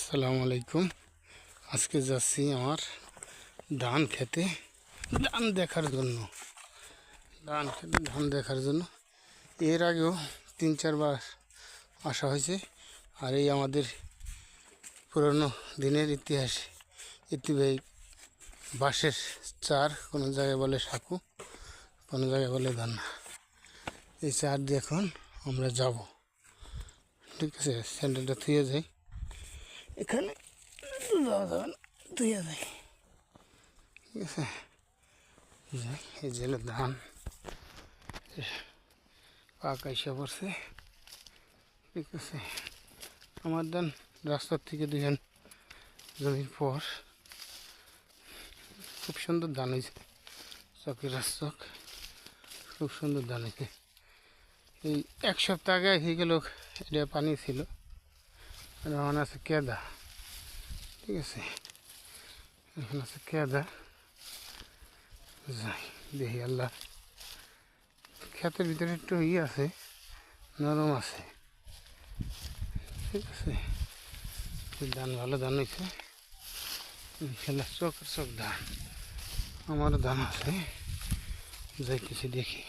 আসসালামু আলাইকুম। আজকে যাচ্ছি আমার ধান খেতে ধান দেখার জন্য এর আগেও 3-4 বার আসা হয়েছে। আর এই আমাদের পুরনো দিনের ইতিহাস ঐতিহ্যবাহী বাঁশের চার, কোনো জায়গায় বলে সাঁকু, কোনো জায়গায় বলে ধান। এই চার দিয়ে এখন আমরা যাব। ঠিক আছে, স্যান্ডেলটা থুয়ে যাই, এখানে যাওয়া যাবে না, ধুয়ে যাই। ঠিক আছে, যাই। এই যে ধান পাকা এসে পড়ছে। ঠিক আছে, আমার ধান রাস্তার থেকে 2 জমির পর খুব সুন্দর ধান হয়েছে, চকের চক, খুব সুন্দর ধান হয়েছে। এই 1 সপ্তাহ আগে হয়ে গেল, এটা পানি ছিল, এখন আছে কেদা। ঠিক আছে, এখন আছে কেদা। যাই দেখি, আল্লাহ ক্ষেতের ভিতরে একটু আছে, নরম আছে। ঠিক আছে, ধান ভালো ধান হয়েছে, খেলা চকের চক ধান। আমারও ধান আছে, যাইতেছি দেখি।